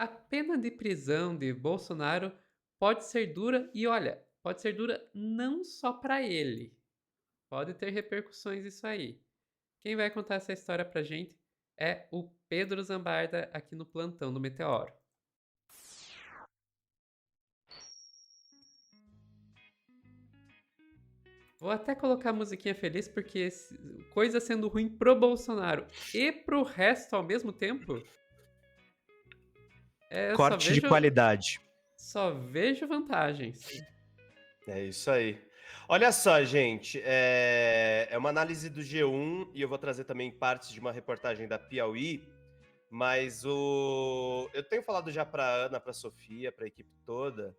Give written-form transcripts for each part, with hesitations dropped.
A pena de prisão de Bolsonaro pode ser dura e olha, pode ser dura não só para ele, pode ter repercussões isso aí. Quem vai contar essa história pra gente é o Pedro Zambarda aqui no plantão do Meteoro. Vou até colocar a musiquinha feliz porque coisa sendo ruim pro Bolsonaro e pro resto ao mesmo tempo, eu Corte de qualidade. só vejo vantagens. É isso aí. Olha só, gente, é uma análise do G1 e eu vou trazer também partes de uma reportagem da Piauí, mas eu tenho falado já para Ana, para Sofia, para a equipe toda,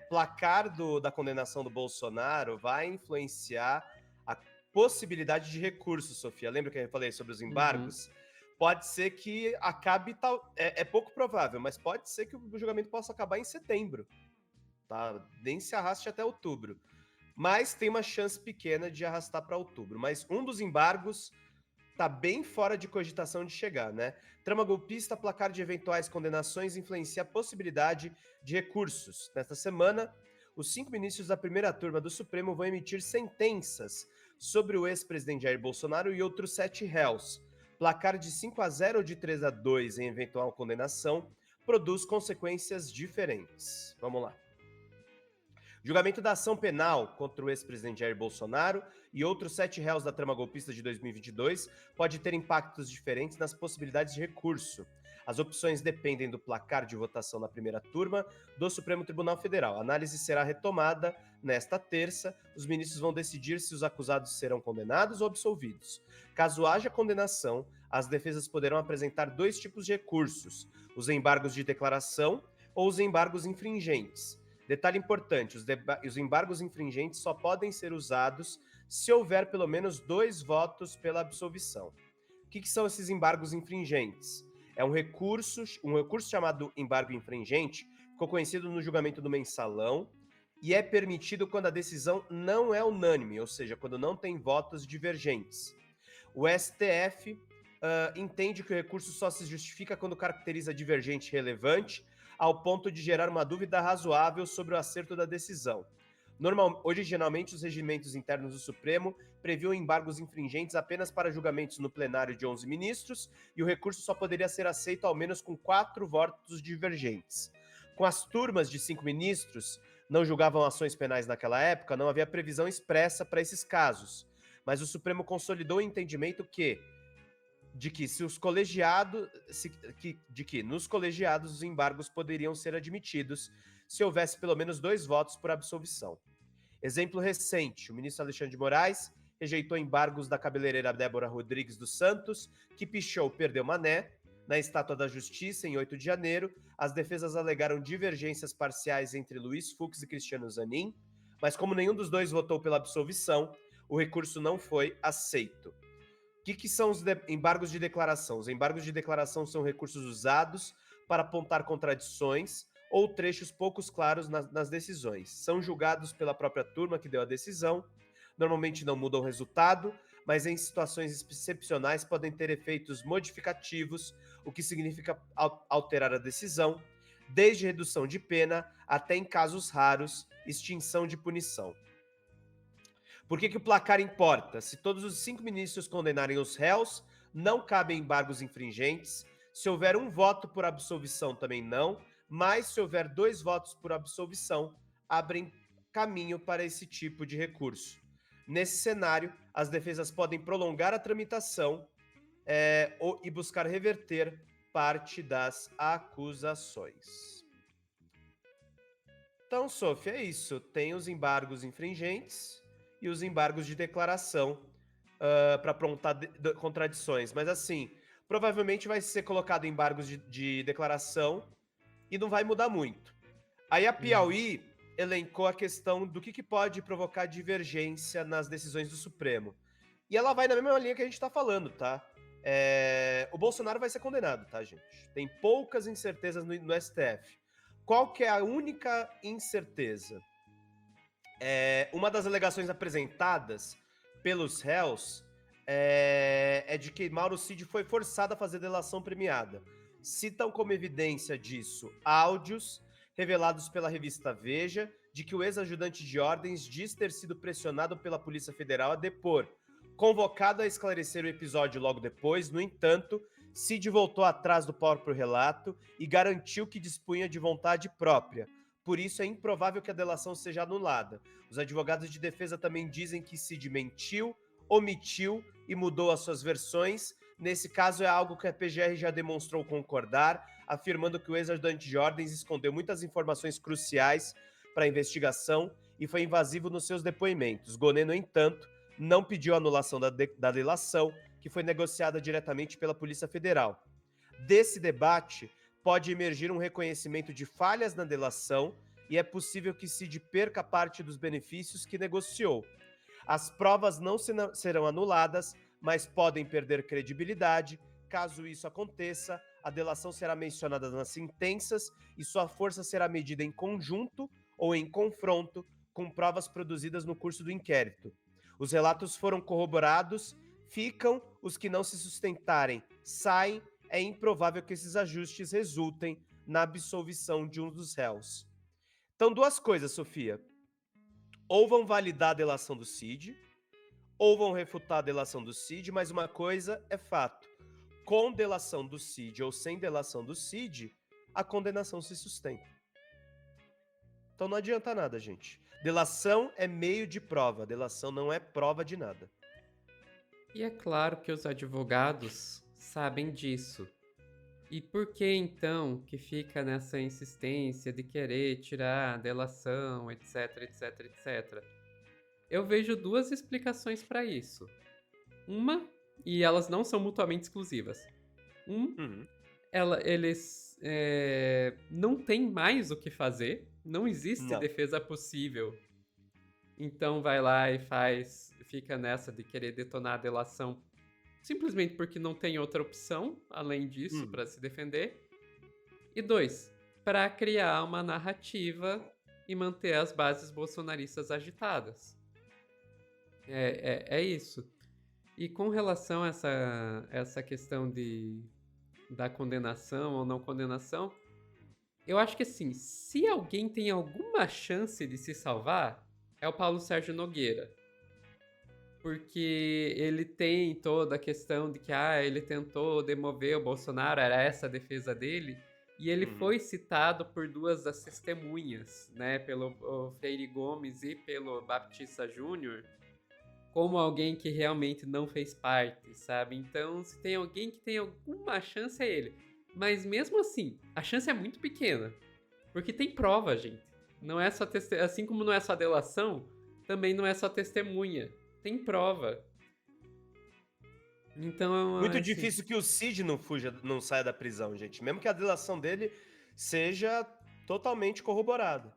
placar da condenação do Bolsonaro vai influenciar a possibilidade de recurso, Sofia. Lembra que eu falei sobre os Uhum. embargos? Pode ser que acabe tal. É pouco provável, mas pode ser que o julgamento possa acabar em setembro. Tá? Nem se arraste até outubro. Mas tem uma chance pequena de arrastar para outubro. Mas um dos embargos tá bem fora de cogitação de chegar, né? Trama golpista, placar de eventuais condenações influencia a possibilidade de recursos. Nesta semana, os 5 ministros da primeira turma do Supremo vão emitir sentenças sobre o ex-presidente Jair Bolsonaro e outros 7 réus. Placar de 5-0 ou de 3-2 em eventual condenação produz consequências diferentes. Vamos lá. Julgamento da ação penal contra o ex-presidente Jair Bolsonaro e outros 7 réus da trama golpista de 2022 pode ter impactos diferentes nas possibilidades de recurso. As opções dependem do placar de votação na primeira turma do Supremo Tribunal Federal. A análise será retomada nesta terça. Os ministros vão decidir se os acusados serão condenados ou absolvidos. Caso haja condenação, as defesas poderão apresentar 2 tipos de recursos: os embargos de declaração ou os embargos infringentes. Detalhe importante: os embargos infringentes só podem ser usados se houver pelo menos 2 votos pela absolvição. O que são esses embargos infringentes? É um recurso chamado embargo infringente, ficou conhecido no julgamento do Mensalão, e é permitido quando a decisão não é unânime, ou seja, quando não tem votos divergentes. O STF entende que o recurso só se justifica quando caracteriza divergente relevante, ao ponto de gerar uma dúvida razoável sobre o acerto da decisão. Originalmente, os regimentos internos do Supremo previam embargos infringentes apenas para julgamentos no plenário de 11 ministros, e o recurso só poderia ser aceito ao menos com 4 votos divergentes. Com as turmas de 5 ministros, não julgavam ações penais naquela época, não havia previsão expressa para esses casos. Mas o Supremo consolidou o entendimento de que nos colegiados os embargos poderiam ser admitidos se houvesse pelo menos 2 votos por absolvição. Exemplo recente: o ministro Alexandre de Moraes rejeitou embargos da cabeleireira Débora Rodrigues dos Santos, que pichou Perdeu Mané na Estátua da Justiça em 8 de janeiro. As defesas alegaram divergências parciais entre Luiz Fux e Cristiano Zanin, mas como nenhum dos dois votou pela absolvição, o recurso não foi aceito. O que são os embargos de declaração? Os embargos de declaração são recursos usados para apontar contradições ou trechos pouco claros nas decisões. São julgados pela própria turma que deu a decisão. Normalmente não mudam o resultado, mas em situações excepcionais podem ter efeitos modificativos, o que significa alterar a decisão, desde redução de pena até, em casos raros, extinção de punição. Por que o placar importa? Se todos os 5 ministros condenarem os réus, não cabem embargos infringentes. Se houver um voto por absolvição, também não. Mas se houver 2 votos por absolvição, abrem caminho para esse tipo de recurso. Nesse cenário, as defesas podem prolongar a tramitação e buscar reverter parte das acusações. Então, Sofia, é isso. Tem os embargos infringentes e os embargos de declaração para aprontar contradições. Mas assim, provavelmente vai ser colocado embargos de declaração e não vai mudar muito. Aí a Piauí elencou a questão do que pode provocar divergência nas decisões do Supremo. E ela vai na mesma linha que a gente tá falando, tá? O Bolsonaro vai ser condenado, tá, gente? Tem poucas incertezas no STF. Qual que é a única incerteza? Uma das alegações apresentadas pelos réus é de que Mauro Cid foi forçado a fazer delação premiada. citam como evidência disso áudios revelados pela revista Veja de que o ex-ajudante de ordens diz ter sido pressionado pela Polícia Federal a depor. Convocado a esclarecer o episódio logo depois, no entanto, Cid voltou atrás do próprio relato e garantiu que dispunha de vontade própria. Por isso, é improvável que a delação seja anulada. Os advogados de defesa também dizem que Cid mentiu, omitiu e mudou as suas versões. Nesse caso, é algo que a PGR já demonstrou concordar, afirmando que o ex-ajudante de ordens escondeu muitas informações cruciais para a investigação e foi invasivo nos seus depoimentos. Gonê, no entanto, não pediu a anulação da delação, que foi negociada diretamente pela Polícia Federal. Desse debate, pode emergir um reconhecimento de falhas na delação e é possível que Cid perca parte dos benefícios que negociou. As provas não serão anuladas, mas podem perder credibilidade. Caso isso aconteça, a delação será mencionada nas sentenças e sua força será medida em conjunto ou em confronto com provas produzidas no curso do inquérito. Os relatos foram corroborados, ficam, os que não se sustentarem saem. É improvável que esses ajustes resultem na absolvição de um dos réus. Então, duas coisas, Sofia. Ou vão validar a delação do Cid, ou vão refutar a delação do Cid, mas uma coisa é fato. Com delação do Cid ou sem delação do Cid, a condenação se sustenta. Então não adianta nada, gente. Delação é meio de prova, delação não é prova de nada. E é claro que os advogados sabem disso. E por que então que fica nessa insistência de querer tirar a delação, etc, etc, etc? Eu vejo duas explicações para isso. Uma, e elas não são mutuamente exclusivas. Eles não têm mais o que fazer, não existe defesa possível. Então vai lá e fica nessa de querer detonar a delação simplesmente porque não tem outra opção além disso para se defender. E dois, para criar uma narrativa e manter as bases bolsonaristas agitadas. É isso. E com relação a essa questão da condenação ou não condenação, eu acho que assim, se alguém tem alguma chance de se salvar, é o Paulo Sérgio Nogueira. Porque ele tem toda a questão de que ele tentou demover o Bolsonaro, era essa a defesa dele, e ele foi citado por duas das testemunhas, né, pelo Freire Gomes e pelo Baptista Júnior, como alguém que realmente não fez parte, sabe? Então, se tem alguém que tem alguma chance, é ele. Mas mesmo assim, a chance é muito pequena, porque tem prova, gente. Não é só assim como não é só delação, também não é só testemunha. Tem prova. Então, muito assim, difícil que o Cid não saia da prisão, gente. Mesmo que a delação dele seja totalmente corroborada.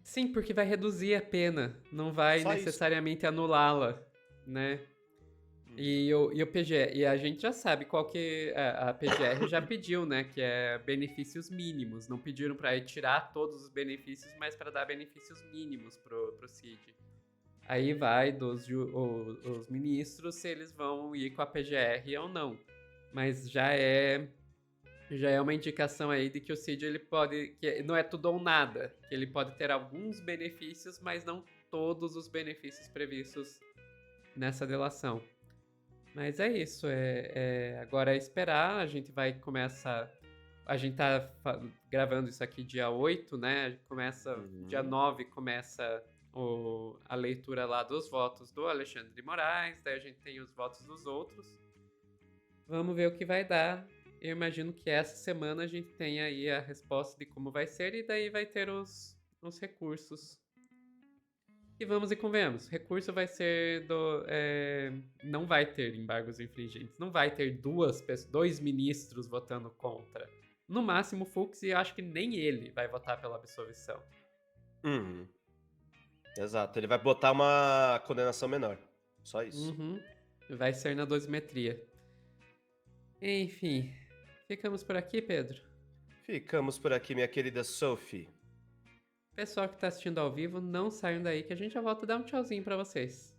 Sim, porque vai reduzir a pena. Não vai Só necessariamente anulá-la, né? E o PGR, e a gente já sabe qual que a PGR já pediu, né? Que é benefícios mínimos. Não pediram para tirar todos os benefícios, mas para dar benefícios mínimos pro Cid. Aí vai os ministros se eles vão ir com a PGR ou não. Mas já é uma indicação aí de que o Cid ele pode, que não é tudo ou nada, que ele pode ter alguns benefícios, mas não todos os benefícios previstos nessa delação. Mas é isso, agora é esperar, a gente vai começar. A gente tá gravando isso aqui dia 8, né? Dia 9 começa a leitura lá dos votos do Alexandre de Moraes, daí a gente tem os votos dos outros. Vamos ver o que vai dar. Eu imagino que essa semana a gente tem aí a resposta de como vai ser, e daí vai ter os recursos. E vamos e convenhamos, recurso vai ser não vai ter embargos infringentes, não vai ter dois ministros votando contra. No máximo o Fux, e acho que nem ele vai votar pela absolvição. Exato, ele vai botar uma condenação menor. Só isso. Vai ser na dosimetria. Enfim, ficamos por aqui, Pedro? Ficamos por aqui, minha querida Sophie. Pessoal que tá assistindo ao vivo, não saiam daí que a gente já volta a dar um tchauzinho pra vocês.